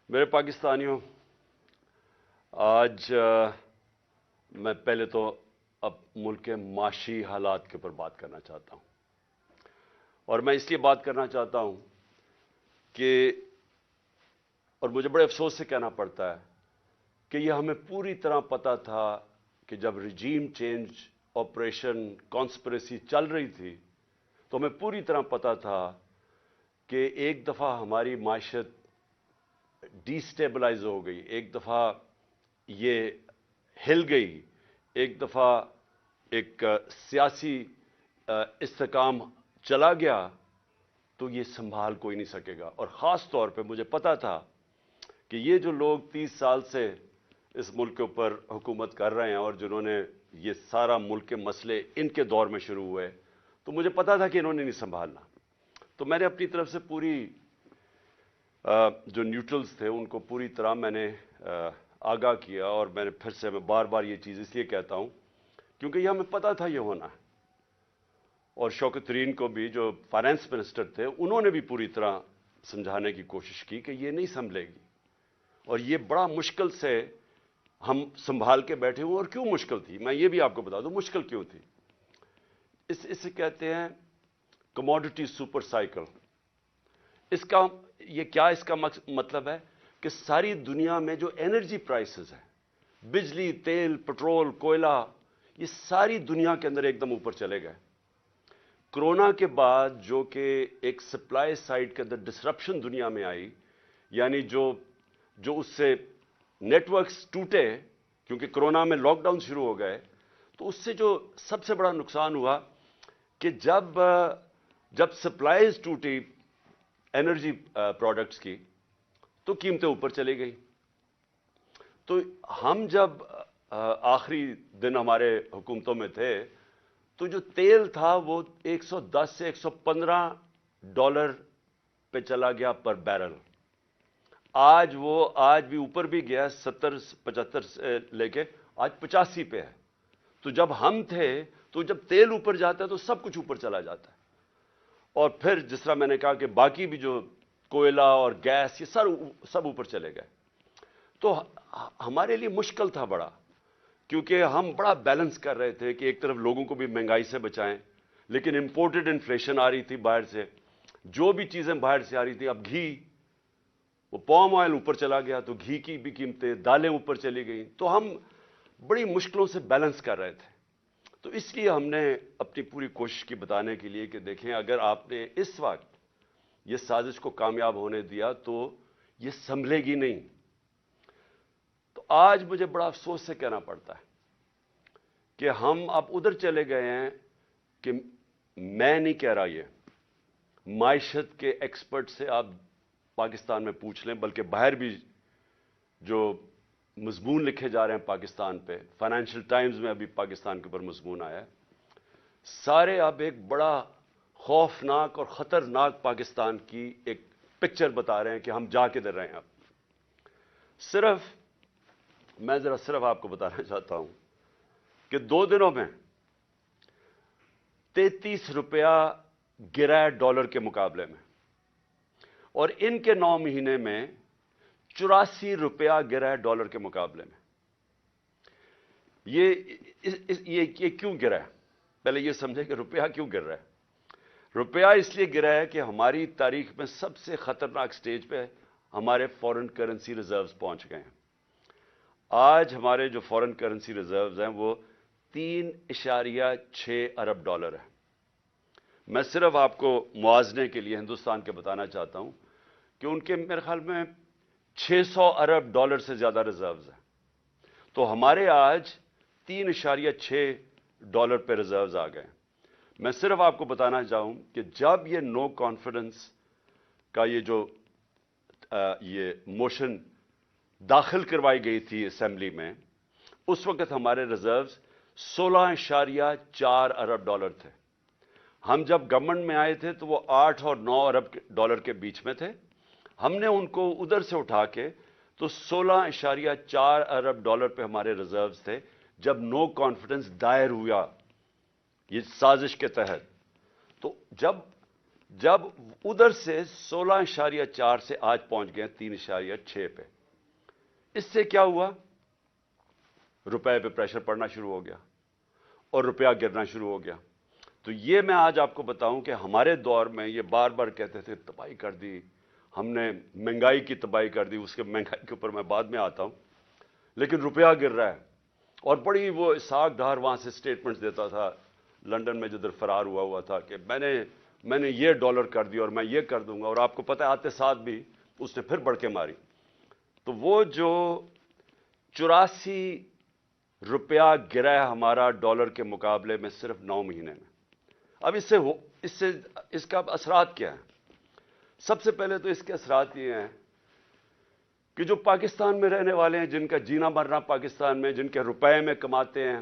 میرے پاکستانیوں، آج میں پہلے تو اب ملک کے معاشی حالات کے اوپر بات کرنا چاہتا ہوں، اور میں اس لیے بات کرنا چاہتا ہوں کہ اور مجھے بڑے افسوس سے کہنا پڑتا ہے کہ یہ ہمیں پوری طرح پتا تھا کہ جب رجیم چینج آپریشن کانسپریسی چل رہی تھی تو ہمیں پوری طرح پتا تھا کہ ایک دفعہ ہماری معیشت ڈی سٹیبلائز ہو گئی، ایک دفعہ یہ ہل گئی، ایک دفعہ ایک سیاسی استحکام چلا گیا تو یہ سنبھال کوئی نہیں سکے گا۔ اور خاص طور پہ مجھے پتا تھا کہ یہ جو لوگ 30 سال سے اس ملک کے اوپر حکومت کر رہے ہیں اور جنہوں نے یہ سارا ملک کے مسئلے ان کے دور میں شروع ہوئے، تو مجھے پتا تھا کہ انہوں نے نہیں سنبھالنا۔ تو میں نے اپنی طرف سے پوری جو نیوٹرلز تھے ان کو پوری طرح میں نے آگاہ کیا، اور میں نے پھر سے میں بار بار یہ چیز اس لیے کہتا ہوں کیونکہ یہ ہمیں پتا تھا یہ ہونا ہے۔ اور شوکت ترین کو بھی جو فائنانس منسٹر تھے انہوں نے بھی پوری طرح سمجھانے کی کوشش کی کہ یہ نہیں سنبھلے گی، اور یہ بڑا مشکل سے ہم سنبھال کے بیٹھے ہوئے۔ اور کیوں مشکل تھی میں یہ بھی آپ کو بتا دوں مشکل کیوں تھی۔ اسے کہتے ہیں کموڈٹی سپر سائیکل۔ اس کا مطلب ہے کہ ساری دنیا میں جو انرجی پرائسز ہیں، بجلی، تیل، پٹرول، کوئلہ، یہ ساری دنیا کے اندر ایک دم اوپر چلے گئے۔ کرونا کے بعد جو کہ ایک سپلائی سائڈ کے اندر ڈسرپشن دنیا میں آئی، یعنی جو اس سے نیٹ ورکس ٹوٹے کیونکہ کرونا میں لاک ڈاؤن شروع ہو گئے، تو اس سے جو سب سے بڑا نقصان ہوا کہ جب سپلائیز ٹوٹی انرجی پروڈکٹس کی تو قیمتیں اوپر چلی گئی۔ تو ہم جب آخری دن ہمارے حکومتوں میں تھے تو جو تیل تھا وہ 110 سے 115 پہ چلا گیا پر بیرل۔ آج بھی اوپر بھی گیا، 70-75 سے لے کے آج 85 پہ ہے۔ تو جب ہم تھے تو جب تیل اوپر جاتا ہے تو سب کچھ اوپر چلا جاتا ہے، اور پھر جس طرح میں نے کہا کہ باقی بھی جو کوئلہ اور گیس یہ سب اوپر چلے گئے۔ تو ہمارے لیے مشکل تھا بڑا، کیونکہ ہم بڑا بیلنس کر رہے تھے کہ ایک طرف لوگوں کو بھی مہنگائی سے بچائیں، لیکن امپورٹڈ انفلیشن آ رہی تھی باہر سے، جو بھی چیزیں باہر سے آ رہی تھی۔ اب گھی، وہ پام آئل اوپر چلا گیا تو گھی کی بھی قیمتیں، دالیں اوپر چلی گئیں، تو ہم بڑی مشکلوں سے بیلنس کر رہے تھے۔ تو اس لیے ہم نے اپنی پوری کوشش کی بتانے کے لیے کہ دیکھیں اگر آپ نے اس وقت یہ سازش کو کامیاب ہونے دیا تو یہ سنبھلے گی نہیں۔ تو آج مجھے بڑا افسوس سے کہنا پڑتا ہے کہ ہم اب ادھر چلے گئے ہیں کہ میں نہیں کہہ رہا، یہ معیشت کے ایکسپرٹ سے آپ پاکستان میں پوچھ لیں، بلکہ باہر بھی جو مضمون لکھے جا رہے ہیں پاکستان پہ، فائنینشیل ٹائمز میں ابھی پاکستان کے اوپر مضمون آیا ہے، سارے اب ایک بڑا خوفناک اور خطرناک پاکستان کی ایک پکچر بتا رہے ہیں کہ ہم جا کدھر رہے ہیں۔ اب میں صرف آپ کو بتانا چاہتا ہوں کہ 2 دنوں میں 33 روپیہ گرا ہے ڈالر کے مقابلے میں، اور ان کے 9 مہینے میں 84 روپیہ گرا ہے ڈالر کے مقابلے میں۔ یہ کیوں گرا ہے؟ پہلے یہ سمجھیں کہ روپیہ کیوں گر رہا ہے۔ روپیہ اس لیے گرا ہے کہ ہماری تاریخ میں سب سے خطرناک سٹیج پہ ہمارے فورن کرنسی ریزروز پہنچ گئے ہیں۔ آج ہمارے جو فورن کرنسی ریزروز ہیں وہ 3.6 ارب ڈالر ہے۔ میں صرف آپ کو موازنے کے لیے ہندوستان کے بتانا چاہتا ہوں کہ ان کے میرے خیال میں 600 ارب ڈالر سے زیادہ ریزروز ہیں، تو ہمارے آج 3.6 ڈالر پہ ریزروز آ گئے۔ میں صرف آپ کو بتانا چاہوں کہ جب یہ نو کانفیڈنس کا یہ موشن داخل کروائی گئی تھی اسمبلی میں، اس وقت ہمارے ریزروز 16.4 ارب ڈالر تھے۔ ہم جب گورنمنٹ میں آئے تھے تو وہ 8 اور 9 ارب ڈالر کے بیچ میں تھے۔ ہم نے ان کو ادھر سے اٹھا کے تو 16.4 ارب ڈالر پہ ہمارے ریزروز تھے جب نو کانفیڈنس دائر ہوا یہ سازش کے تحت۔ تو جب ادھر سے 16.4 سے آج پہنچ گئے 3.6 پہ، اس سے کیا ہوا؟ روپے پہ پریشر پڑنا شروع ہو گیا اور روپیہ گرنا شروع ہو گیا۔ تو یہ میں آج آپ کو بتاؤں کہ ہمارے دور میں یہ بار بار کہتے تھے تباہی کر دی ہم نے، مہنگائی کی تباہی کر دی، اس کے مہنگائی کے اوپر میں بعد میں آتا ہوں، لیکن روپیہ گر رہا ہے۔ اور بڑی وہ اسحاق ڈار وہاں سے سٹیٹمنٹس دیتا تھا لنڈن میں جدھر فرار ہوا تھا کہ میں نے یہ ڈالر کر دی اور میں یہ کر دوں گا، اور آپ کو پتہ ہے آتے ساتھ بھی اس نے پھر بڑھ کے ماری۔ تو وہ جو 84 روپیہ گرا ہے ہمارا ڈالر کے مقابلے میں صرف 9 مہینے میں۔ اب اس کا اثرات کیا ہیں؟ سب سے پہلے تو اس کے اثرات یہ ہیں کہ جو پاکستان میں رہنے والے ہیں، جن کا جینا مرنا پاکستان میں، جن کے روپے میں کماتے ہیں،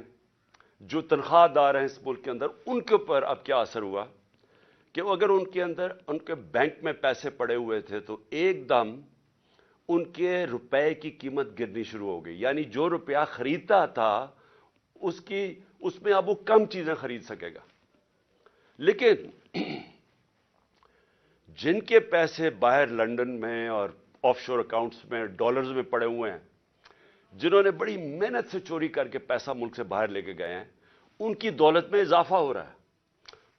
جو تنخواہ دار ہیں اس ملک کے اندر، ان کے اوپر اب کیا اثر ہوا کہ اگر ان کے بینک میں پیسے پڑے ہوئے تھے تو ایک دم ان کے روپے کی قیمت گرنی شروع ہو گئی۔ یعنی جو روپیہ خریدتا تھا اس میں اب وہ کم چیزیں خرید سکے گا۔ لیکن جن کے پیسے باہر لنڈن میں اور آف شور اکاؤنٹس میں ڈالرز میں پڑے ہوئے ہیں، جنہوں نے بڑی محنت سے چوری کر کے پیسہ ملک سے باہر لے کے گئے ہیں، ان کی دولت میں اضافہ ہو رہا ہے۔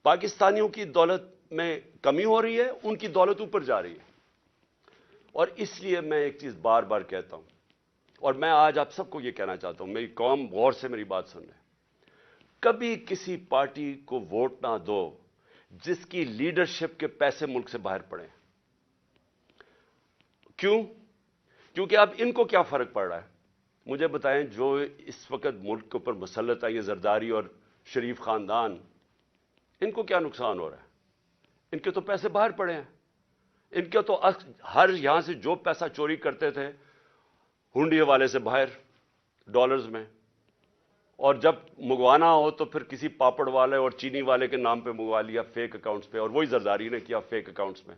پاکستانیوں کی دولت میں کمی ہو رہی ہے، ان کی دولت اوپر جا رہی ہے۔ اور اس لیے میں ایک چیز بار بار کہتا ہوں، اور میں آج آپ سب کو یہ کہنا چاہتا ہوں، میری قوم غور سے میری بات سن لیں، کبھی کسی پارٹی کو ووٹ نہ دو جس کی لیڈرشپ کے پیسے ملک سے باہر پڑے۔ کیوں؟ کیونکہ اب ان کو کیا فرق پڑ رہا ہے؟ مجھے بتائیں، جو اس وقت ملک کے اوپر مسلط ہے یہ زرداری اور شریف خاندان، ان کو کیا نقصان ہو رہا ہے؟ ان کے تو پیسے باہر پڑے ہیں، ان کے تو ہر یہاں سے جو پیسہ چوری کرتے تھے ہنڈی والے سے باہر ڈالرز میں، اور جب منگوانا ہو تو پھر کسی پاپڑ والے اور چینی والے کے نام پہ منگوا لیا فیک اکاؤنٹس پہ، اور وہی زرداری نے کیا فیک اکاؤنٹس میں۔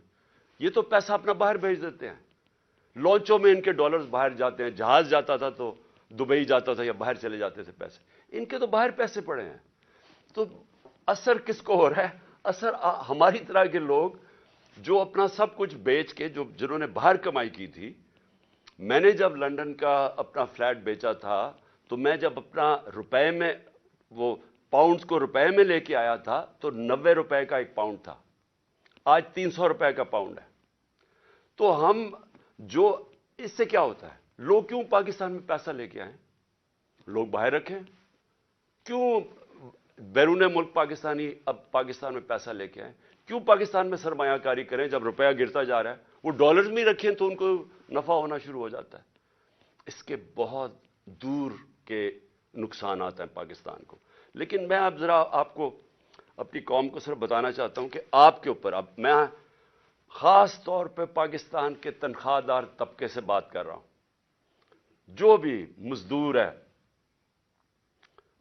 یہ تو پیسہ اپنا باہر بھیج دیتے ہیں، لانچوں میں ان کے ڈالرز باہر جاتے ہیں، جہاز جاتا تھا تو دبئی جاتا تھا یا باہر چلے جاتے تھے پیسے، ان کے تو باہر پیسے پڑے ہیں۔ تو اثر کس کو ہو رہا ہے؟ اثر ہماری طرح کے لوگ جو اپنا سب کچھ بیچ کے، جنہوں نے باہر کمائی کی تھی۔ میں نے جب لنڈن کا اپنا فلیٹ بیچا تھا تو میں جب اپنا روپے میں وہ پاؤنڈز کو روپے میں لے کے آیا تھا تو 90 روپے کا ایک پاؤنڈ تھا، آج 300 روپے کا پاؤنڈ ہے۔ تو ہم جو اس سے کیا ہوتا ہے؟ لوگ کیوں پاکستان میں پیسہ لے کے آئیں؟ لوگ باہر رکھیں، کیوں بیرون ملک پاکستانی اب پاکستان میں پیسہ لے کے آئیں؟ کیوں پاکستان میں سرمایہ کاری کریں جب روپیہ گرتا جا رہا ہے؟ وہ ڈالرز میں رکھیں تو ان کو نفع ہونا شروع ہو جاتا ہے۔ اس کے بہت دور کے نقصانات ہیں پاکستان کو۔ لیکن میں اب ذرا آپ کو اپنی قوم کو صرف بتانا چاہتا ہوں کہ آپ کے اوپر، اب میں خاص طور پہ پاکستان کے تنخواہ دار طبقے سے بات کر رہا ہوں، جو بھی مزدور ہے،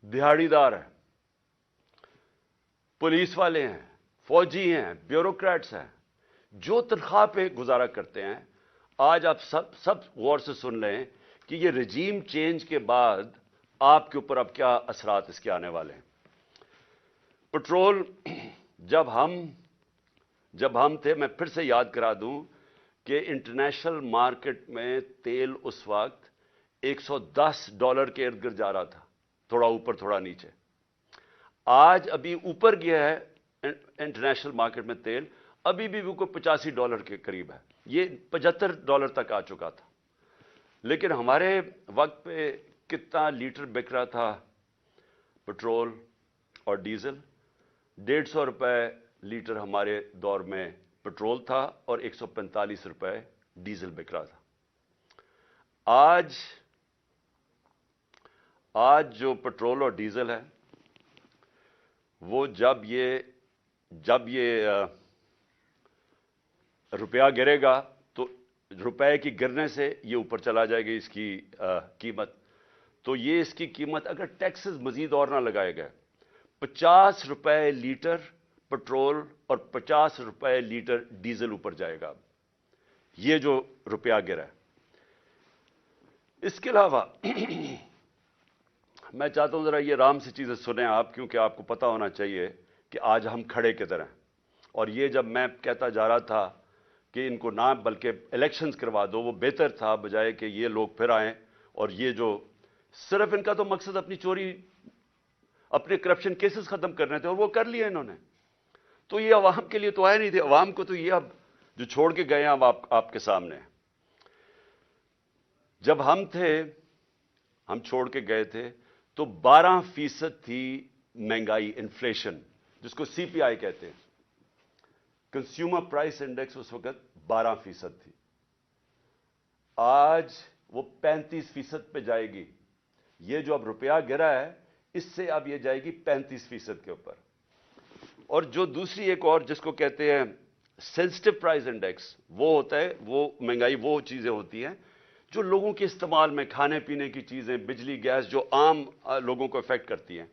دہاڑی دار ہے، پولیس والے ہیں، فوجی ہیں، بیوروکریٹس ہیں، جو تنخواہ پہ گزارا کرتے ہیں، آج آپ سب غور سے سن لیں کہ یہ رجیم چینج کے بعد آپ کے اوپر اب کیا اثرات اس کے آنے والے ہیں۔ پٹرول جب ہم تھے، میں پھر سے یاد کرا دوں کہ انٹرنیشنل مارکیٹ میں تیل اس وقت $110 کے ارد گرد جا رہا تھا، تھوڑا اوپر تھوڑا نیچے۔ آج ابھی اوپر گیا ہے انٹرنیشنل مارکیٹ میں تیل، ابھی بھی وہ کوئی $85 کے قریب ہے، یہ $75 تک آ چکا تھا۔ لیکن ہمارے وقت پہ کتنا لیٹر بک رہا تھا پٹرول اور ڈیزل؟ 150 روپے لیٹر ہمارے دور میں پٹرول تھا اور 145 روپے ڈیزل بک رہا تھا۔ آج جو پٹرول اور ڈیزل ہے وہ جب یہ روپیہ گرے گا تو روپے کی گرنے سے یہ اوپر چلا جائے گی اس کی قیمت۔ تو یہ اس کی قیمت اگر ٹیکسز مزید اور نہ لگائے گئے، 50 روپے لیٹر پٹرول اور 50 روپے لیٹر ڈیزل اوپر جائے گا یہ جو روپیہ گرا ہے۔ اس کے علاوہ میں چاہتا ہوں ذرا یہ آرام سے چیزیں سنیں آپ، کیونکہ آپ کو پتا ہونا چاہیے کہ آج ہم کھڑے کدھر ہیں اور یہ جب میں کہتا جا رہا تھا کہ ان کو نہ بلکہ الیکشنز کروا دو، وہ بہتر تھا بجائے کہ یہ لوگ پھر آئیں اور یہ جو صرف ان کا تو مقصد اپنی چوری، اپنے کرپشن کیسز ختم کرنے تھے اور وہ کر لیے انہوں نے. تو یہ عوام کے لیے تو آئے نہیں تھے. عوام کو تو یہ اب جو چھوڑ کے گئے ہیں اب آپ کے سامنے. جب ہم تھے، ہم چھوڑ کے گئے تھے تو 12% تھی مہنگائی، انفلیشن، جس کو سی پی آئی کہتے ہیں. کنزیومر پرائس انڈیکس اس وقت 12% تھی. آج وہ 35% پہ جائے گی. یہ جو اب روپیہ گرا ہے اس سے اب یہ جائے گی 35% کے اوپر. اور جو دوسری ایک اور جس کو کہتے ہیں سینسٹیو پرائس انڈیکس، وہ ہوتا ہے، وہ مہنگائی وہ چیزیں ہوتی ہیں جو لوگوں کے استعمال میں، کھانے پینے کی چیزیں، بجلی، گیس، جو عام لوگوں کو افیکٹ کرتی ہیں.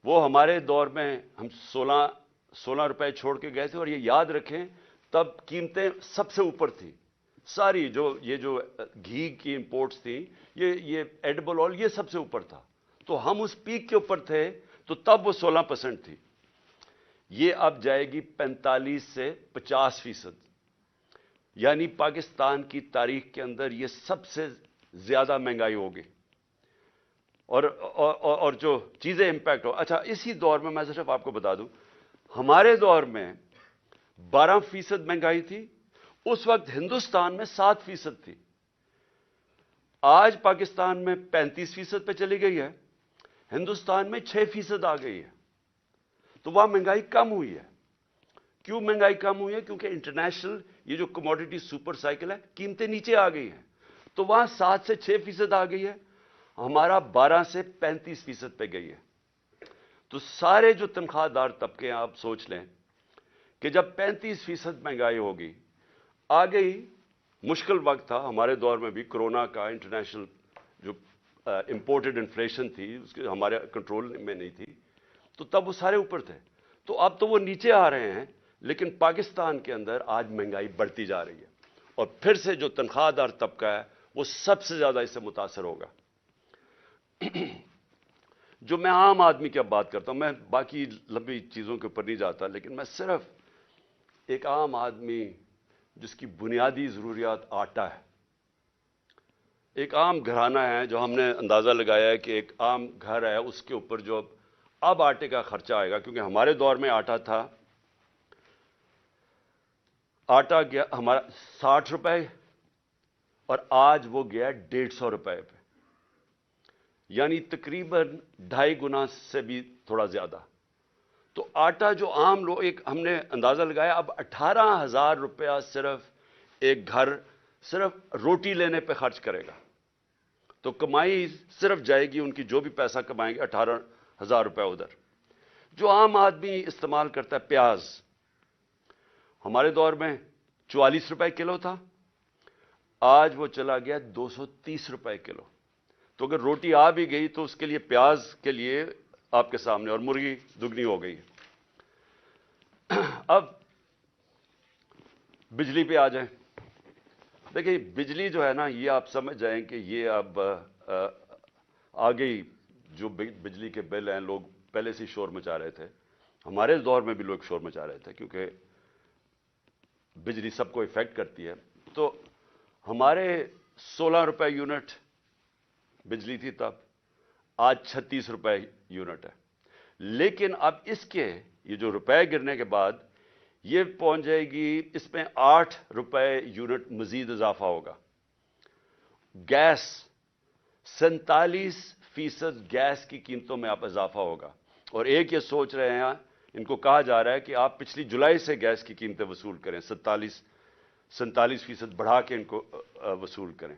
وہ ہمارے دور میں ہم 16 روپے چھوڑ کے گئے تھے. اور یہ یاد رکھیں تب قیمتیں سب سے اوپر تھی ساری. یہ جو گھی کی امپورٹس تھیں، یہ ایڈیبل آئل، یہ سب سے اوپر تھا. تو ہم اس پیک کے اوپر تھے تو تب وہ 16% تھی. یہ اب جائے گی 45 سے 50%. یعنی پاکستان کی تاریخ کے اندر یہ سب سے زیادہ مہنگائی ہوگی. اور جو چیزیں امپیکٹ ہو. اچھا، اسی دور میں صرف آپ کو بتا دوں، ہمارے دور میں 12% مہنگائی تھی. اس وقت ہندوستان میں 7% تھی. آج پاکستان میں 35% پہ چلی گئی ہے، ہندوستان میں 6% آ گئی ہے. تو وہاں مہنگائی کم ہوئی ہے. کیوں مہنگائی کم ہوئی ہے؟ کیونکہ انٹرنیشنل یہ جو کموڈیٹی سپر سائیکل ہے، قیمتیں نیچے آ گئی ہیں. تو وہاں 7 سے 6% آ گئی ہے، ہمارا 12 سے 35% پہ گئی ہے. تو سارے جو تنخواہ دار طبقے ہیں، آپ سوچ لیں کہ جب 35% مہنگائی ہوگی، آ گئی. مشکل وقت تھا ہمارے دور میں بھی، کرونا کا، انٹرنیشنل جو امپورٹڈ انفلیشن تھی اس کے ہمارے کنٹرول میں نہیں تھی. تو تب وہ سارے اوپر تھے. تو اب تو وہ نیچے آ رہے ہیں، لیکن پاکستان کے اندر آج مہنگائی بڑھتی جا رہی ہے. اور پھر سے جو تنخواہ دار طبقہ ہے وہ سب سے زیادہ اس سے متاثر ہوگا. جو میں عام آدمی کی اب بات کرتا ہوں، میں باقی لمبی چیزوں کے اوپر نہیں جاتا، لیکن میں صرف ایک عام آدمی جس کی بنیادی ضروریات آٹا ہے. ایک عام گھرانہ ہے جو ہم نے اندازہ لگایا ہے کہ ایک عام گھر ہے، اس کے اوپر جو اب آٹے کا خرچہ آئے گا، کیونکہ ہمارے دور میں آٹا تھا، آٹا گیا ہمارا 60 روپے اور آج وہ گیا 150 روپے پہ. یعنی تقریباً 2.5 گنا سے بھی تھوڑا زیادہ. تو آٹا جو عام لوگ، ایک ہم نے اندازہ لگایا اب 18,000 روپیہ صرف ایک گھر صرف روٹی لینے پہ خرچ کرے گا. تو کمائی صرف جائے گی ان کی، جو بھی پیسہ کمائیں گے 18,000 روپے ادھر. جو عام آدمی استعمال کرتا ہے پیاز، ہمارے دور میں 44 روپے کلو تھا، آج وہ چلا گیا 230 روپے کلو. تو اگر روٹی آ بھی گئی تو اس کے لیے پیاز کے لیے آپ کے سامنے، اور مرغی دگنی ہو گئی. اب بجلی پہ آ جائیں. دیکھیں بجلی جو ہے نا، یہ آپ سمجھ جائیں کہ یہ اب آ گئی. جو بجلی کے بل ہیں، لوگ پہلے سے شور مچا رہے تھے. ہمارے دور میں بھی لوگ شور مچا رہے تھے کیونکہ بجلی سب کو افیکٹ کرتی ہے. تو ہمارے 16 روپے یونٹ بجلی تھی تب، آج 36 روپے یونٹ ہے. لیکن اب اس کے یہ جو روپے گرنے کے بعد یہ پہنچ جائے گی، اس میں 8 روپے یونٹ مزید اضافہ ہوگا. گیس 47% گیس کی قیمتوں میں اب اضافہ ہوگا. اور ایک یہ سوچ رہے ہیں، ان کو کہا جا رہا ہے کہ آپ پچھلی جولائی سے گیس کی قیمتیں وصول کریں، 47% بڑھا کے ان کو وصول کریں.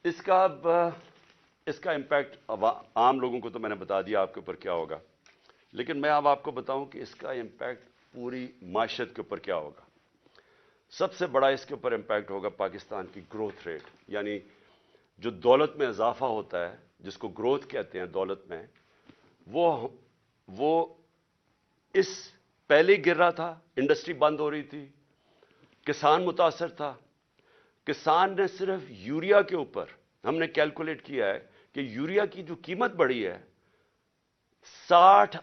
اس کا امپیکٹ عام لوگوں کو تو میں نے بتا دیا آپ کے اوپر کیا ہوگا، لیکن میں اب آپ کو بتاؤں کہ اس کا امپیکٹ پوری معیشت کے اوپر کیا ہوگا. سب سے بڑا اس کے اوپر امپیکٹ ہوگا پاکستان کی گروتھ ریٹ. یعنی جو دولت میں اضافہ ہوتا ہے، جس کو گروتھ کہتے ہیں دولت میں، وہ اس پہلے گر رہا تھا. انڈسٹری بند ہو رہی تھی، کسان متاثر تھا. کسان نے صرف یوریا کے اوپر، ہم نے کیلکولیٹ کیا ہے کہ یوریا کی جو قیمت بڑھی ہے 60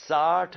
60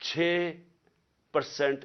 6%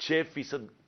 6%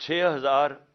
6000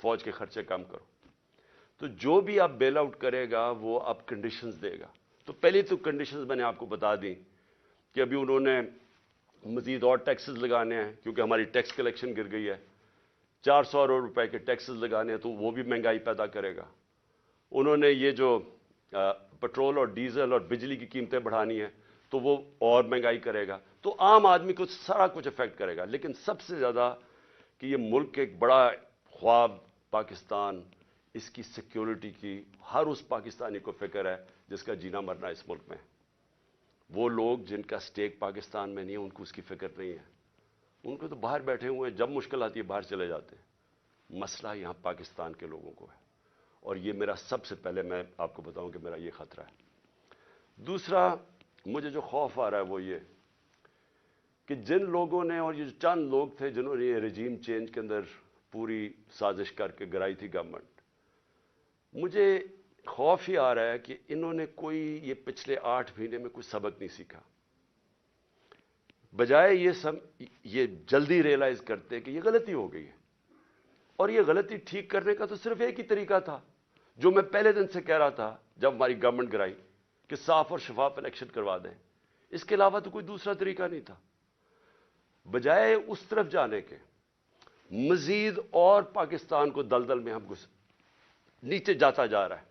فوج کے خرچے کم کرو. تو جو بھی آپ بیل آؤٹ کرے گا وہ آپ کنڈیشنز دے گا. تو پہلی تو کنڈیشنز میں نے آپ کو بتا دی کہ ابھی انہوں نے مزید اور ٹیکسز لگانے ہیں کیونکہ ہماری ٹیکس کلیکشن گر گئی ہے. 400 ارب روپے کے ٹیکسز لگانے ہیں تو وہ بھی مہنگائی پیدا کرے گا. انہوں نے یہ جو پٹرول اور ڈیزل اور بجلی کی قیمتیں بڑھانی ہیں تو وہ اور مہنگائی کرے گا. تو عام آدمی کو سارا کچھ افیکٹ کرے گا. لیکن سب سے زیادہ کہ یہ ملک ایک بڑا خواب پاکستان، اس کی سیکیورٹی کی ہر اس پاکستانی کو فکر ہے جس کا جینا مرنا اس ملک میں. وہ لوگ جن کا سٹیک پاکستان میں نہیں ہے ان کو اس کی فکر نہیں ہے. ان کو تو باہر بیٹھے ہوئے ہیں، جب مشکل آتی ہے باہر چلے جاتے ہیں. مسئلہ یہاں پاکستان کے لوگوں کو ہے اور یہ میرا سب سے پہلے میں آپ کو بتاؤں کہ میرا یہ خطرہ ہے. دوسرا مجھے جو خوف آ رہا ہے وہ یہ کہ جن لوگوں نے، اور یہ چند لوگ تھے جنہوں نے یہ رجیم چینج کے اندر پوری سازش کر کے گرائی تھی گورنمنٹ، مجھے خوف ہی آ رہا ہے کہ انہوں نے کوئی یہ پچھلے 8 مہینے میں کوئی سبق نہیں سیکھا. بجائے یہ جلدی ریئلائز کرتے کہ یہ غلطی ہو گئی ہے اور یہ غلطی ٹھیک کرنے کا تو صرف ایک ہی طریقہ تھا جو میں پہلے دن سے کہہ رہا تھا جب ہماری گورنمنٹ گرائی کہ صاف اور شفاف الیکشن کروا دیں. اس کے علاوہ تو کوئی دوسرا طریقہ نہیں تھا. بجائے اس طرف جانے کے مزید اور پاکستان کو دلدل میں ہم نیچے جاتا جا رہا ہے.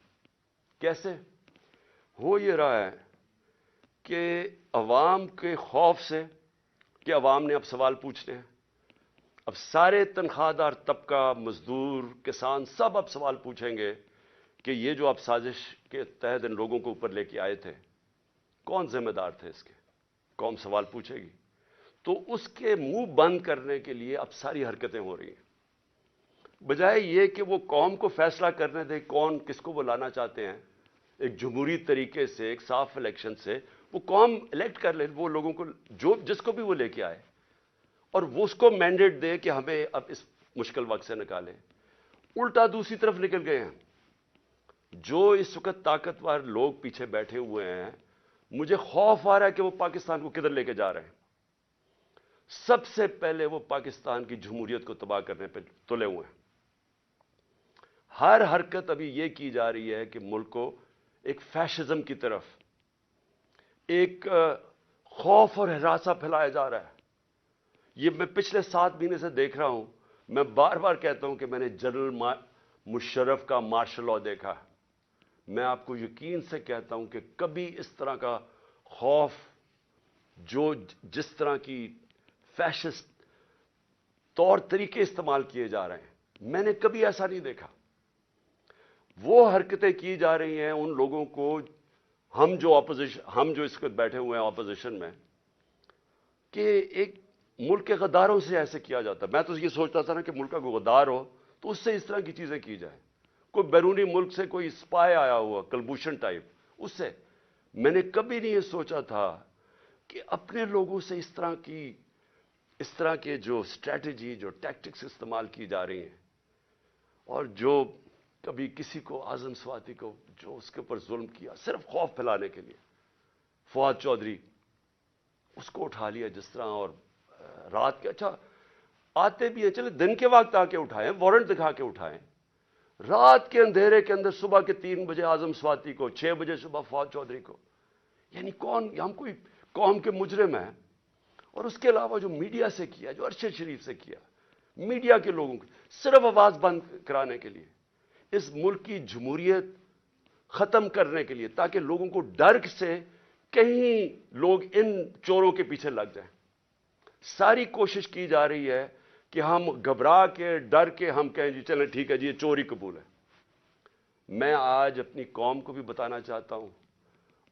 کیسے ہو یہ رہا ہے کہ عوام کے خوف سے کہ عوام نے اب سوال پوچھنے ہیں. اب سارے تنخواہ دار طبقہ، مزدور، کسان سب اب سوال پوچھیں گے کہ یہ جو آپ سازش کے تحت ان لوگوں کو اوپر لے کے آئے تھے کون ذمہ دار تھے اس کے؟ قوم سوال پوچھے گی. تو اس کے منہ بند کرنے کے لیے اب ساری حرکتیں ہو رہی ہیں. بجائے یہ کہ وہ قوم کو فیصلہ کرنے دے کون کس کو وہ لانا چاہتے ہیں، ایک جمہوری طریقے سے، ایک صاف الیکشن سے وہ قوم الیکٹ کر لے وہ لوگوں کو جس کو بھی وہ لے کے آئے اور وہ اس کو مینڈیٹ دے کہ ہمیں اب اس مشکل وقت سے نکالیں. الٹا دوسری طرف نکل گئے ہیں. جو اس وقت طاقتور لوگ پیچھے بیٹھے ہوئے ہیں، مجھے خوف آ رہا ہے کہ وہ پاکستان کو کدھر لے کے جا رہے ہیں. سب سے پہلے وہ پاکستان کی جمہوریت کو تباہ کرنے پہ تلے ہوئے ہیں. ہر حرکت ابھی یہ کی جا رہی ہے کہ ملک کو ایک فیشزم کی طرف، ایک خوف اور ہراساں پھیلایا جا رہا ہے. یہ میں پچھلے 7 مہینے سے دیکھ رہا ہوں. میں بار بار کہتا ہوں کہ میں نے جنرل مشرف کا مارشل لاء دیکھا. میں آپ کو یقین سے کہتا ہوں کہ کبھی اس طرح کا خوف، جس طرح کی فیشسٹ طور طریقے استعمال کیے جا رہے ہیں، میں نے کبھی ایسا نہیں دیکھا. وہ حرکتیں کی جا رہی ہیں ان لوگوں کو، ہم جو اس وقت بیٹھے ہوئے ہیں اپوزیشن میں، کہ ایک ملک کے غداروں سے ایسے کیا جاتا ہے. میں تو یہ سوچتا تھا نا کہ ملک کا کوئی غدار ہو تو اس سے اس طرح کی چیزیں کی جائیں. کوئی بیرونی ملک سے کوئی اسپائے آیا ہوا کلبھوشن ٹائپ، اس سے میں نے کبھی نہیں یہ سوچا تھا کہ اپنے لوگوں سے اس طرح کے جو اسٹریٹجی، جو ٹیکٹکس استعمال کی جا رہی ہیں، اور جو کبھی کسی کو اعظم سواتی کو جو اس کے اوپر ظلم کیا صرف خوف پھیلانے کے لیے. فواد چودھری اس کو اٹھا لیا جس طرح، اور رات کے اچھا آتے بھی ہیں، چلے دن کے وقت آ کے اٹھائیں، وارنٹ دکھا کے اٹھائیں. رات کے اندھیرے کے اندر صبح کے 3 بجے اعظم سواتی کو، 6 بجے صبح فواد چودھری کو. یعنی ہم کوئی قوم کے مجرم ہیں. اور اس کے علاوہ جو میڈیا سے کیا، جو ارشد شریف سے کیا، میڈیا کے لوگوں کو صرف آواز بند کرانے کے لیے، اس ملک کی جمہوریت ختم کرنے کے لیے، تاکہ لوگوں کو ڈر سے کہیں لوگ ان چوروں کے پیچھے لگ جائیں. ساری کوشش کی جا رہی ہے کہ ہم گھبرا کے، ڈر کے ہم کہیں جی چلیں ٹھیک ہے جی یہ چوری قبول ہے. میں آج اپنی قوم کو بھی بتانا چاہتا ہوں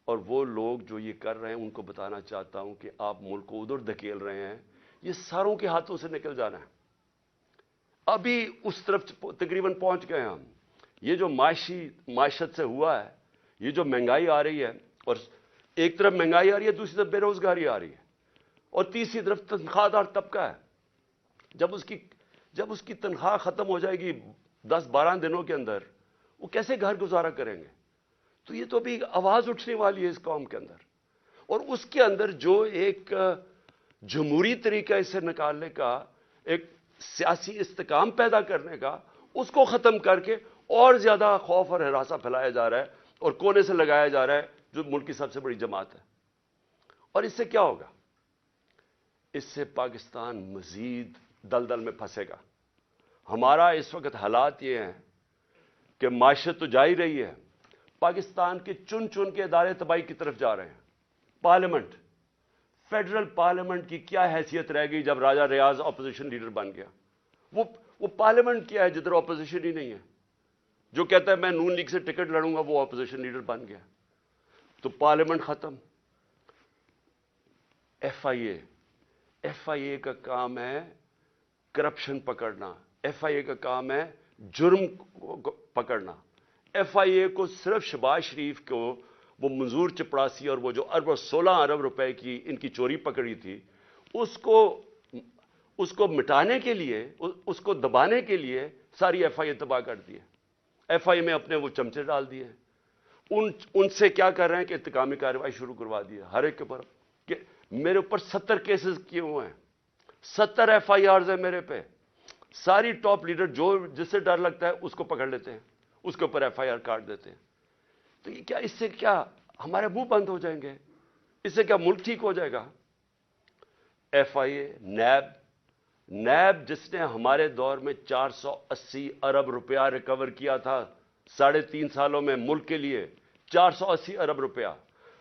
اور وہ لوگ جو یہ کر رہے ہیں ان کو بتانا چاہتا ہوں کہ آپ ملک کو ادھر دھکیل رہے ہیں، یہ ساروں کے ہاتھوں سے نکل جانا ہے. ابھی اس طرف تقریباً پہنچ گئے ہم. یہ جو معیشت سے ہوا ہے، یہ جو مہنگائی آ رہی ہے، اور ایک طرف مہنگائی آ رہی ہے، دوسری طرف بے روزگاری آ رہی ہے، اور تیسری طرف تنخواہ دار طبقہ ہے. جب اس کی تنخواہ ختم ہو جائے گی 10-12 دنوں کے اندر، وہ کیسے گھر گزارا کریں گے؟ تو یہ تو بھی آواز اٹھنے والی ہے اس قوم کے اندر. اور اس کے اندر جو ایک جمہوری طریقہ اسے نکالنے کا، ایک سیاسی استحکام پیدا کرنے کا، اس کو ختم کر کے اور زیادہ خوف اور ہراساں پھیلایا جا رہا ہے اور کونے سے لگایا جا رہا ہے جو ملک کی سب سے بڑی جماعت ہے. اور اس سے کیا ہوگا؟ اس سے پاکستان مزید دلدل میں پھنسے گا. ہمارا اس وقت حالات یہ ہیں کہ معیشت تو جا ہی رہی ہے، پاکستان کے چن چن کے ادارے تباہی کی طرف جا رہے ہیں. پارلیمنٹ، فیڈرل پارلیمنٹ کی کیا حیثیت رہ گئی جب راجہ ریاض اپوزیشن لیڈر بن گیا؟ وہ پارلیمنٹ کیا ہے جدھر اپوزیشن ہی نہیں ہے؟ جو کہتا ہے میں نون لیگ سے ٹکٹ لڑوں گا وہ اپوزیشن لیڈر بن گیا. تو پارلیمنٹ ختم. ایف آئی اے کا کام ہے کرپشن پکڑنا، ایف آئی اے کا کام ہے جرم پکڑنا. ایف آئی اے کو صرف شہباز شریف کو وہ منظور چپڑاسی اور وہ جو 16 ارب روپے کی ان کی چوری پکڑی تھی، اس کو مٹانے کے لیے، اس کو دبانے کے لیے ساری ایف آئی اے تباہ کر دی ہے. ایف آئی اے میں اپنے وہ چمچے ڈال دیے. ان سے کیا کر رہے ہیں کہ انتقامی کارروائی شروع کروا دی ہے ہر ایک کے اوپر. کہ میرے اوپر 70 کیسز کیے ہوئے ہیں، 70 ایف آئی آرز ہیں میرے پہ. ساری ٹاپ لیڈر جس سے ڈر لگتا ہے اس کو پکڑ لیتے ہیں، اس کے اوپر ایف آئی آر کاٹ دیتے ہیں. تو یہ کیا، اس سے کیا ہمارے منہ بند ہو جائیں گے؟ اس سے کیا ملک ٹھیک ہو جائے گا؟ ایف آئی اے، نیب جس نے ہمارے دور میں 480 ارب روپیہ ریکور کیا تھا 3.5 سالوں میں ملک کے لیے، 480 ارب روپیہ.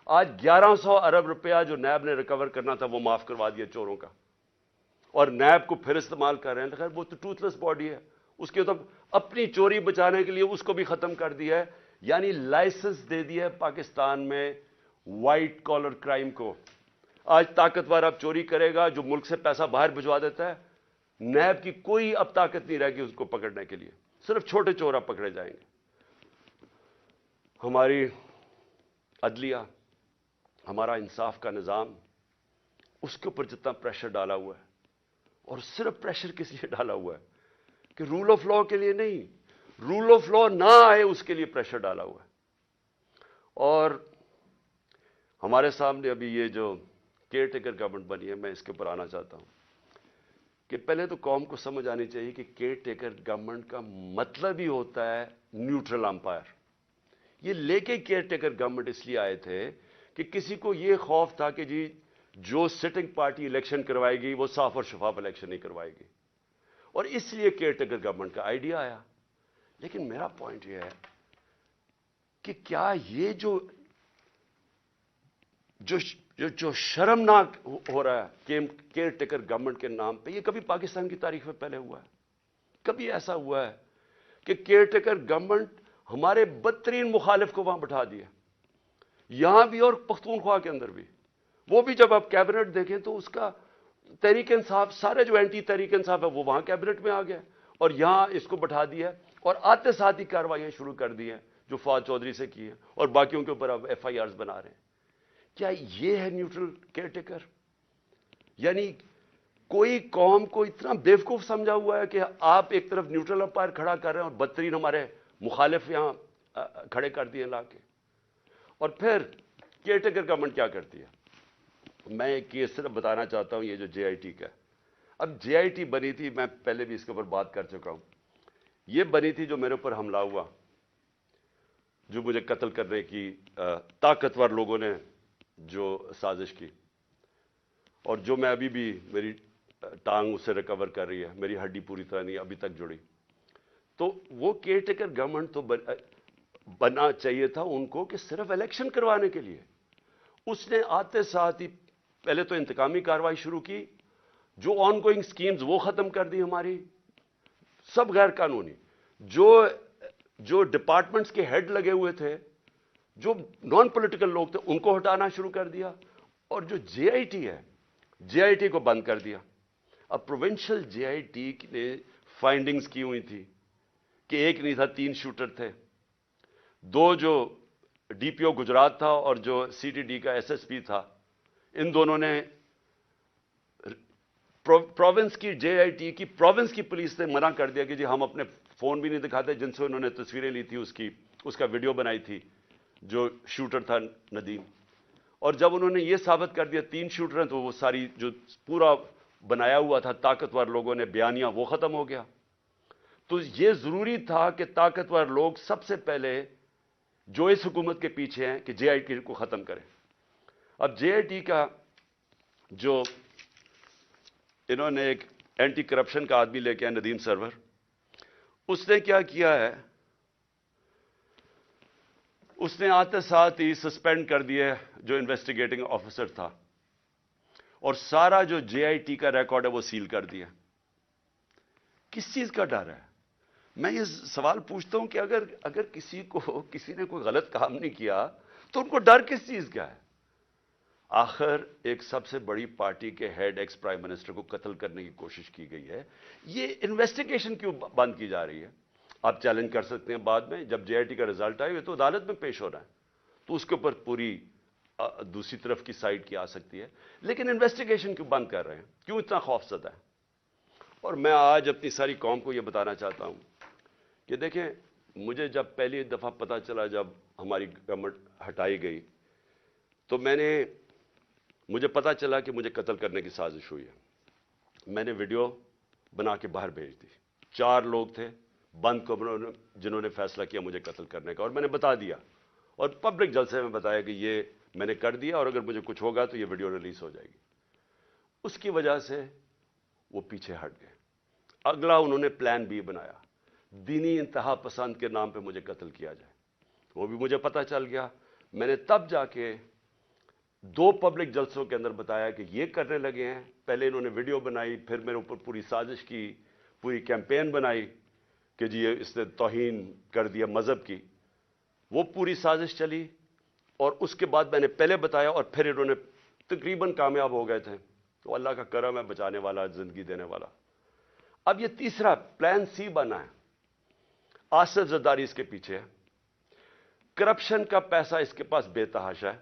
آج 1100 ارب روپیہ جو نیب نے ریکور کرنا تھا وہ معاف کروا دیا چوروں کا، اور نیب کو پھر استعمال کر رہے ہیں. خیر وہ تو ٹوتھ لیس باڈی ہے، اس کے تو اپنی چوری بچانے کے لیے اس کو بھی ختم کر دیا ہے. یعنی لائسنس دے دیا ہے پاکستان میں وائٹ کالر کرائم کو. آج طاقتور اب چوری کرے گا جو ملک سے پیسہ باہر بھجوا دیتا ہے. نیب کی کوئی اب طاقت نہیں رہے گی اس کو پکڑنے کے لیے، صرف چھوٹے چور اب پکڑے جائیں گے. ہماری عدلیہ، ہمارا انصاف کا نظام، اس کے اوپر جتنا پریشر ڈالا ہوا ہے، اور صرف پریشر کس لیے ڈالا ہوا ہے کہ رول آف لا کے لیے نہیں، رول آف لا نہ آئے اس کے لیے پریشر ڈالا ہوا ہے. اور ہمارے سامنے ابھی یہ جو کیئر ٹیکر گورنمنٹ بنی ہے، میں اس کے اوپر آنا چاہتا ہوں کہ پہلے تو قوم کو سمجھ آنی چاہیے کہ کیئر ٹیکر گورنمنٹ کا مطلب ہی ہوتا ہے نیوٹرل امپائر. یہ لے کے کیئر ٹیکر گورنمنٹ اس لیے آئے تھے کہ کسی کو یہ خوف تھا کہ جی جو سٹنگ پارٹی الیکشن کروائے گی وہ صاف اور شفاف الیکشن نہیں کروائے گی، اور اس لیے کیئر ٹیکر گورنمنٹ کا آئیڈیا آیا. لیکن میرا پوائنٹ یہ ہے کہ کیا یہ جو شرمناک ہو رہا ہے کیئر ٹیکر گورنمنٹ کے نام پہ، یہ کبھی پاکستان کی تاریخ میں پہلے ہوا ہے؟ کبھی ایسا ہوا ہے کہ کیئر ٹیکر گورنمنٹ ہمارے بدترین مخالف کو وہاں بٹھا دیا، یہاں بھی اور پختونخوا کے اندر بھی؟ وہ بھی جب آپ کیبنٹ دیکھیں تو اس کا تحریک انصاف، سارے جو اینٹی تحریک انصاف ہے وہ وہاں کیبنٹ میں آ گیا، اور یہاں اس کو بٹھا دیا اور آتے ساتھ ہی کارروائیاں شروع کر دی ہیں جو فواد چودھری سے کی ہیں، اور باقیوں کے اوپر اب ایف آئی آرز بنا رہے ہیں. کیا یہ ہے نیوٹرل کیئر ٹیکر؟ یعنی کوئی قوم کو اتنا بیوقوف سمجھا ہوا ہے کہ آپ ایک طرف نیوٹرل امپائر کھڑا کر رہے ہیں اور بدترین ہمارے مخالف یہاں کھڑے کر دیے لا کے. اور پھر کیئر ٹیکر گورنمنٹ کیا کرتی ہے؟ میں ایک کیس صرف بتانا چاہتا ہوں، یہ جو جے آئی ٹی کا. اب جے آئی ٹی بنی تھی، میں پہلے بھی اس کے اوپر بات کر چکا ہوں. یہ بنی تھی جو میرے اوپر حملہ ہوا، جو مجھے قتل کرنے کی طاقتور لوگوں نے جو سازش کی، اور جو میں ابھی بھی میری ٹانگ اس سے ریکور کر رہی ہے، میری ہڈی پوری طرح نہیں ابھی تک جڑی. تو وہ کیئر ٹیکر گورنمنٹ تو بننا چاہیے تھا ان کو کہ صرف الیکشن کروانے کے لیے. اس نے آتے ساتھ ہی پہلے تو انتقامی کارروائی شروع کی، جو آن گوئنگ سکیمز وہ ختم کر دی ہماری، سب غیر قانونی. جو ڈپارٹمنٹس کے ہیڈ لگے ہوئے تھے، جو نان پولیٹیکل لوگ تھے، ان کو ہٹانا شروع کر دیا. اور جو جے آئی ٹی ہے، جے آئی ٹی کو بند کر دیا. اب پروونشل جے آئی ٹی نے فائنڈنگز کی ہوئی تھی کہ ایک نہیں تھا، 3 شوٹر تھے. 2 جو ڈی پی او گجرات تھا اور جو سی ٹی ڈی کا ایس ایس پی تھا، ان دونوں نے پروونس کی جے آئی ٹی کی پروونس کی پولیس نے منع کر دیا کہ جی ہم اپنے فون بھی نہیں دکھاتے جن سے انہوں نے تصویریں لی تھی، اس کا ویڈیو بنائی تھی جو شوٹر تھا ندیم. اور جب انہوں نے یہ ثابت کر دیا 3 شوٹر ہیں، تو وہ ساری جو پورا بنایا ہوا تھا طاقتور لوگوں نے بیانیہ وہ ختم ہو گیا. تو یہ ضروری تھا کہ طاقتور لوگ سب سے پہلے جو اس حکومت کے پیچھے ہیں کہ جے آئی ٹی کو ختم کریں. اب جے آئی ٹی کا جو انہوں نے ایک اینٹی کرپشن کا آدمی لے کے آئے ندیم سرور, اس نے کیا کیا ہے, اس نے آتے ساتھ ہی سسپینڈ کر دیا جو انویسٹیگیٹنگ آفیسر تھا, اور سارا جو جے آئی ٹی کا ریکارڈ ہے وہ سیل کر دیا. کس چیز کا ڈر ہے؟ میں یہ سوال پوچھتا ہوں کہ اگر کسی نے کوئی غلط کام نہیں کیا تو ان کو ڈر کس چیز کا ہے؟ آخر ایک سب سے بڑی پارٹی کے ہیڈ ایکس پرائم منسٹر کو قتل کرنے کی کوشش کی گئی ہے, یہ انویسٹیگیشن کیوں بند کی جا رہی ہے؟ آپ چیلنج کر سکتے ہیں بعد میں, جب جے آئی ٹی کا رزلٹ آئے تو عدالت میں پیش ہو رہا ہے, تو اس کے اوپر پوری دوسری طرف کی سائڈ کی آ سکتی ہے, لیکن انویسٹیگیشن کیوں بند کر رہے ہیں؟ کیوں اتنا خوف زدہ ہے؟ اور میں آج اپنی ساری قوم کو یہ بتانا چاہتا ہوں کہ دیکھیں, مجھے جب پہلی دفعہ پتا چلا جب ہماری گورنمنٹ ہٹائی گئی, تو مجھے پتا چلا کہ مجھے قتل کرنے کی سازش ہوئی ہے. میں نے ویڈیو بنا کے باہر بھیج دی. 4 لوگ تھے بند کمروں میں جنہوں نے فیصلہ کیا مجھے قتل کرنے کا, اور میں نے بتا دیا, اور پبلک جلسے میں بتایا کہ یہ میں نے کر دیا, اور اگر مجھے کچھ ہوگا تو یہ ویڈیو ریلیز ہو جائے گی. اس کی وجہ سے وہ پیچھے ہٹ گئے. اگلا انہوں نے پلان بی بنایا, دینی انتہا پسند کے نام پہ مجھے قتل کیا جائے. وہ بھی مجھے پتا چل گیا. میں نے تب جا کے 2 پبلک جلسوں کے اندر بتایا کہ یہ کرنے لگے ہیں. پہلے انہوں نے ویڈیو بنائی, پھر میرے اوپر پوری سازش کی, پوری کیمپین بنائی کہ جی اس نے توہین کر دیا مذہب کی. وہ پوری سازش چلی, اور اس کے بعد میں نے پہلے بتایا, اور پھر انہوں نے تقریباً کامیاب ہو گئے تھے. تو اللہ کا کرم ہے, بچانے والا, زندگی دینے والا. اب یہ تیسرا پلان سی بنا ہے. آصف زرداری اس کے پیچھے ہے. کرپشن کا پیسہ اس کے پاس بے تحاشا ہے.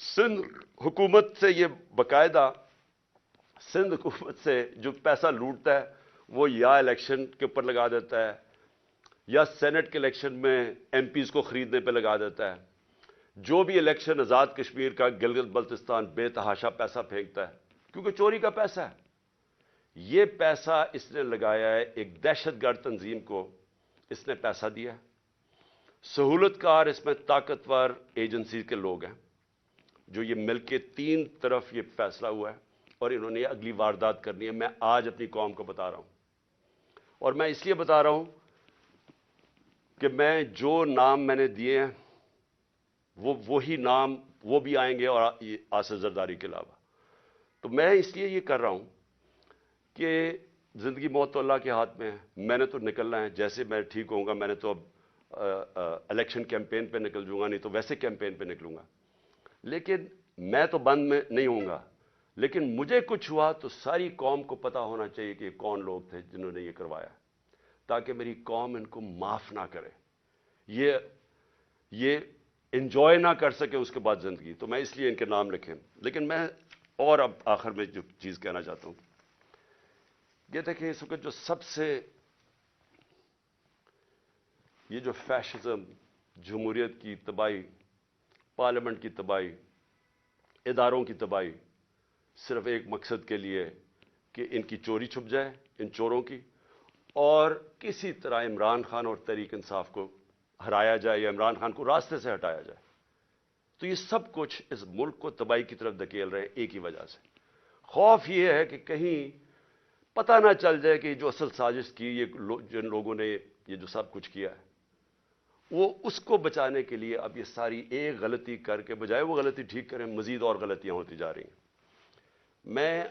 سندھ حکومت سے یہ باقاعدہ, سندھ حکومت سے جو پیسہ لوٹتا ہے وہ یا الیکشن کے اوپر لگا دیتا ہے, یا سینٹ کے الیکشن میں ایم پیز کو خریدنے پہ لگا دیتا ہے. جو بھی الیکشن آزاد کشمیر کا, گلگت بلتستان, بے تحاشا پیسہ پھینکتا ہے, کیونکہ چوری کا پیسہ ہے. یہ پیسہ اس نے لگایا ہے ایک دہشت گرد تنظیم کو, اس نے پیسہ دیا ہے. سہولت کار اس میں طاقتور ایجنسی کے لوگ ہیں جو یہ مل کے 3 طرف یہ فیصلہ ہوا ہے, اور انہوں نے اگلی واردات کرنی ہے. میں آج اپنی قوم کو بتا رہا ہوں, اور میں اس لیے بتا رہا ہوں کہ میں جو نام میں نے دیے ہیں وہی نام وہ بھی آئیں گے, اور آصف زرداری کے علاوہ. تو میں اس لیے یہ کر رہا ہوں کہ زندگی موت تو اللہ کے ہاتھ میں ہے. میں نے تو نکلنا ہے, جیسے میں ٹھیک ہوں گا. میں نے تو اب الیکشن کیمپین پہ نکل جوں گا, نہیں تو ویسے کیمپین پہ نکلوں گا. لیکن میں تو بند میں نہیں ہوں گا, لیکن مجھے کچھ ہوا تو ساری قوم کو پتا ہونا چاہیے کہ کون لوگ تھے جنہوں نے یہ کروایا, تاکہ میری قوم ان کو معاف نہ کرے, یہ انجوائے نہ کر سکے اس کے بعد زندگی. تو میں اس لیے ان کے نام لکھیں. لیکن میں اور اب آخر میں جو چیز کہنا چاہتا ہوں, یہ دیکھیں اس وقت جو سب سے یہ جو فیشزم, جمہوریت کی تباہی, پارلیمنٹ کی تباہی, اداروں کی تباہی, صرف ایک مقصد کے لیے کہ ان کی چوری چھپ جائے, ان چوروں کی, اور کسی طرح عمران خان اور تحریک انصاف کو ہرایا جائے, یا عمران خان کو راستے سے ہٹایا جائے. تو یہ سب کچھ اس ملک کو تباہی کی طرف دھکیل رہے ہیں ایک ہی وجہ سے. خوف یہ ہے کہ کہیں پتہ نہ چل جائے کہ جو اصل سازش کی, یہ جن لوگوں نے یہ جو سب کچھ کیا ہے, وہ اس کو بچانے کے لیے اب یہ ساری ایک غلطی کر کے بجائے وہ غلطی ٹھیک کریں, مزید اور غلطیاں ہوتی جا رہی ہیں. میں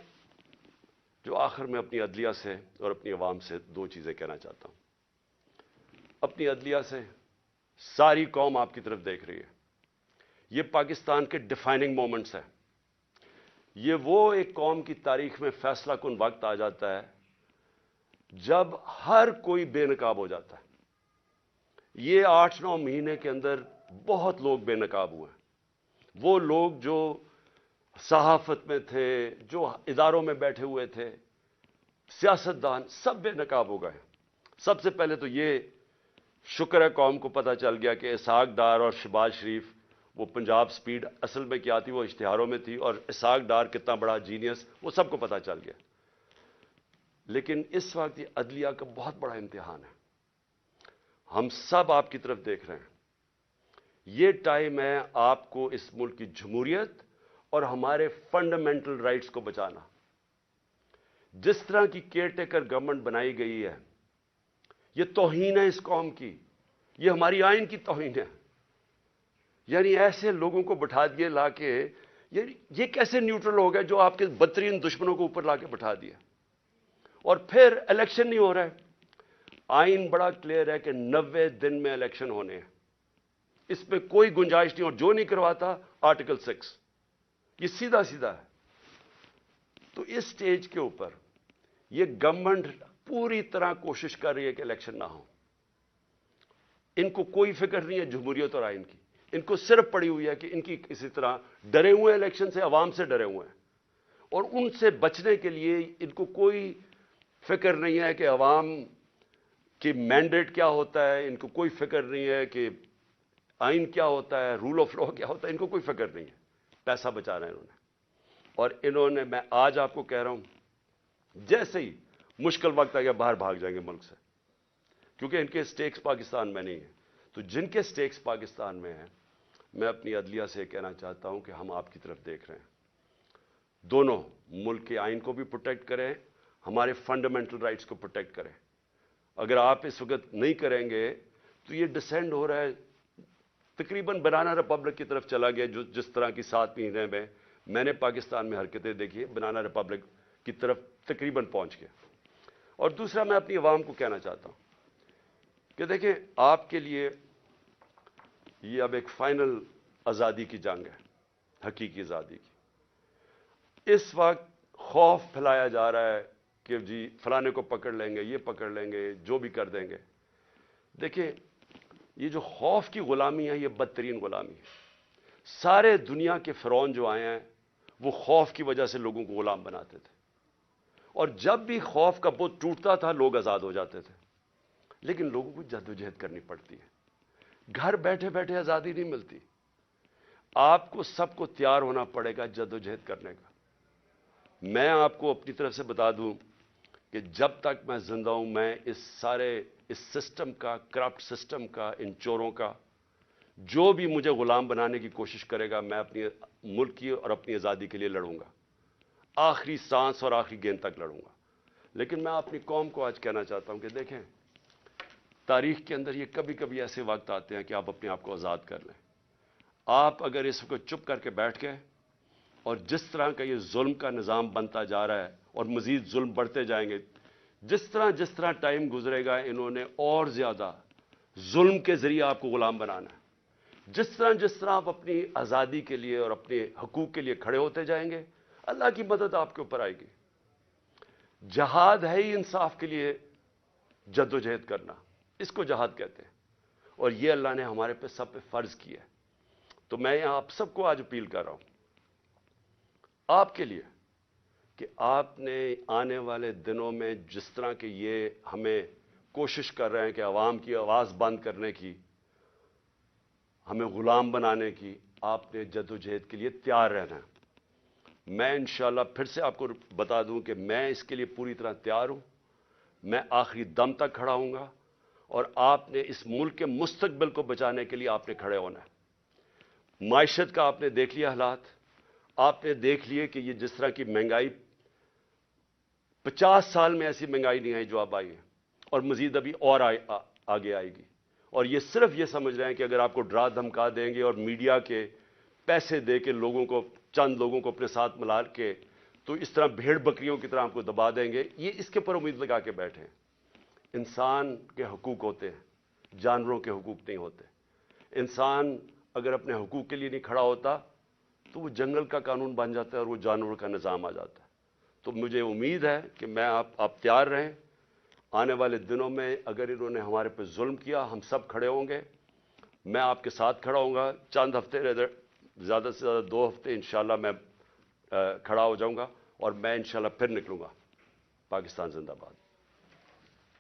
جو آخر میں اپنی عدلیہ سے اور اپنی عوام سے 2 چیزیں کہنا چاہتا ہوں. اپنی عدلیہ سے, ساری قوم آپ کی طرف دیکھ رہی ہے. یہ پاکستان کے ڈیفائننگ مومنٹس ہیں. یہ وہ ایک قوم کی تاریخ میں فیصلہ کن وقت آ جاتا ہے جب ہر کوئی بے نقاب ہو جاتا ہے. یہ 8-9 مہینے کے اندر بہت لوگ بے نقاب ہوئے ہیں. وہ لوگ جو صحافت میں تھے, جو اداروں میں بیٹھے ہوئے تھے, سیاستدان, سب بے نقاب ہو گئے. سب سے پہلے تو یہ شکر ہے قوم کو پتہ چل گیا کہ اسحاق ڈار اور شہباز شریف, وہ پنجاب سپیڈ اصل میں کیا تھی وہ اشتہاروں میں تھی, اور اسحاق ڈار کتنا بڑا جینیس وہ سب کو پتہ چل گیا. لیکن اس وقت یہ عدلیہ کا بہت بڑا امتحان ہے. ہم سب آپ کی طرف دیکھ رہے ہیں. یہ ٹائم ہے آپ کو اس ملک کی جمہوریت اور ہمارے فنڈامنٹل رائٹس کو بچانا. جس طرح کی کیئر ٹیکر گورنمنٹ بنائی گئی ہے یہ توہین ہے اس قوم کی, یہ ہماری آئین کی توہین ہے. یعنی ایسے لوگوں کو بٹھا دیے لا کے, یہ کیسے نیوٹرل ہو گئے جو آپ کے بدترین دشمنوں کو اوپر لا کے بٹھا دیا, اور پھر الیکشن نہیں ہو رہا ہے. آئین بڑا کلیئر ہے کہ 90 دن میں الیکشن ہونے ہیں, اس پہ کوئی گنجائش نہیں, اور جو نہیں کرواتا آرٹیکل 6, یہ سیدھا سیدھا ہے. تو اس سٹیج کے اوپر یہ گورنمنٹ پوری طرح کوشش کر رہی ہے کہ الیکشن نہ ہو. ان کو کوئی فکر نہیں ہے جمہوریت اور آئین کی, ان کو صرف پڑی ہوئی ہے کہ ان کی کسی طرح ڈرے ہوئے ہیں الیکشن سے, عوام سے ڈرے ہوئے ہیں, اور ان سے بچنے کے لیے ان کو کوئی فکر نہیں ہے کہ عوام کی مینڈیٹ کیا ہوتا ہے, ان کو کوئی فکر نہیں ہے کہ آئین کیا ہوتا ہے, رول آف لا کیا ہوتا ہے, ان کو کوئی فکر نہیں ہے. پیسہ بچا رہے ہیں انہوں نے, اور انہوں نے, میں آج آپ کو کہہ رہا ہوں, جیسے ہی مشکل وقت آ گیا باہر بھاگ جائیں گے ملک سے, کیونکہ ان کے سٹیکس پاکستان میں نہیں ہیں. تو جن کے سٹیکس پاکستان میں ہیں, میں اپنی عدلیہ سے کہنا چاہتا ہوں کہ ہم آپ کی طرف دیکھ رہے ہیں. دونوں ملک کے آئین کو بھی پروٹیکٹ کریں, ہمارے فنڈامنٹل رائٹس کو پروٹیکٹ کریں. اگر آپ اس وقت نہیں کریں گے تو یہ ڈسینڈ ہو رہا ہے, تقریباً بنانا ریپبلک کی طرف چلا گیا, جو جس طرح کی 7 مہینے میں نے پاکستان میں حرکتیں دیکھی, بنانا ریپبلک کی طرف تقریباً پہنچ گیا. اور دوسرا میں اپنی عوام کو کہنا چاہتا ہوں کہ دیکھیں, آپ کے لیے یہ اب ایک فائنل آزادی کی جنگ ہے, حقیقی آزادی کی. اس وقت خوف پھیلایا جا رہا ہے کہ جی فلانے کو پکڑ لیں گے, یہ پکڑ لیں گے, جو بھی کر دیں گے. دیکھیں, یہ جو خوف کی غلامی ہے یہ بدترین غلامی ہے. سارے دنیا کے فرعون جو آئے ہیں وہ خوف کی وجہ سے لوگوں کو غلام بناتے تھے, اور جب بھی خوف کا بت ٹوٹتا تھا لوگ آزاد ہو جاتے تھے. لیکن لوگوں کو جدوجہد کرنی پڑتی ہے, گھر بیٹھے بیٹھے آزادی نہیں ملتی. آپ کو سب کو تیار ہونا پڑے گا جدوجہد کرنے کا. میں آپ کو اپنی طرف سے بتا دوں کہ جب تک میں زندہ ہوں, میں اس سسٹم کا, کرپٹ سسٹم کا, ان چوروں کا, جو بھی مجھے غلام بنانے کی کوشش کرے گا, میں اپنی ملک کی اور اپنی آزادی کے لیے لڑوں گا, آخری سانس اور آخری گیند تک لڑوں گا. لیکن میں اپنی قوم کو آج کہنا چاہتا ہوں کہ دیکھیں, تاریخ کے اندر یہ کبھی کبھی ایسے وقت آتے ہیں کہ آپ اپنے آپ کو آزاد کر لیں. آپ اگر اس کو چپ کر کے بیٹھ گئے, اور جس طرح کا یہ ظلم کا نظام بنتا جا رہا ہے اور مزید ظلم بڑھتے جائیں گے, جس طرح ٹائم گزرے گا انہوں نے اور زیادہ ظلم کے ذریعے آپ کو غلام بنانا ہے. جس طرح آپ اپنی آزادی کے لیے اور اپنے حقوق کے لیے کھڑے ہوتے جائیں گے, اللہ کی مدد آپ کے اوپر آئے گی. جہاد ہے ہی انصاف کے لیے جدوجہد کرنا, اس کو جہاد کہتے ہیں, اور یہ اللہ نے ہمارے پہ سب پہ فرض کیا ہے. تو میں یہاں آپ سب کو آج اپیل کر رہا ہوں آپ کے لیے کہ آپ نے آنے والے دنوں میں جس طرح کہ یہ ہمیں کوشش کر رہے ہیں کہ عوام کی آواز بند کرنے کی, ہمیں غلام بنانے کی, آپ نے جدوجہد کے لیے تیار رہنا ہے. میں انشاءاللہ پھر سے آپ کو بتا دوں کہ میں اس کے لیے پوری طرح تیار ہوں. میں آخری دم تک کھڑا ہوں گا, اور آپ نے اس ملک کے مستقبل کو بچانے کے لیے آپ نے کھڑے ہونا ہے. معیشت کا آپ نے دیکھ لیا حالات, آپ نے دیکھ لیے کہ یہ جس طرح کی مہنگائی, 50 سال میں ایسی مہنگائی نہیں آئی جو اب آئی ہے, اور مزید ابھی اور آگے آئے گی. اور یہ صرف یہ سمجھ رہے ہیں کہ اگر آپ کو ڈرا دھمکا دیں گے اور میڈیا کے پیسے دے کے لوگوں کو, چند لوگوں کو اپنے ساتھ ملا کے, تو اس طرح بھیڑ بکریوں کی طرح آپ کو دبا دیں گے, یہ اس کے پر امید لگا کے بیٹھے ہیں. انسان کے حقوق ہوتے ہیں, جانوروں کے حقوق نہیں ہوتے. انسان اگر اپنے حقوق کے لیے نہیں کھڑا ہوتا تو وہ جنگل کا قانون بن جاتا ہے اور وہ جانوروں کا نظام آ جاتا ہے. تو مجھے امید ہے کہ میں آپ تیار رہیں. آنے والے دنوں میں اگر انہوں نے ہمارے پہ ظلم کیا, ہم سب کھڑے ہوں گے, میں آپ کے ساتھ کھڑا ہوں گا. چند ہفتے, زیادہ سے زیادہ 2 ہفتے انشاءاللہ میں کھڑا ہو جاؤں گا, اور میں انشاءاللہ پھر نکلوں گا. پاکستان زندہ باد.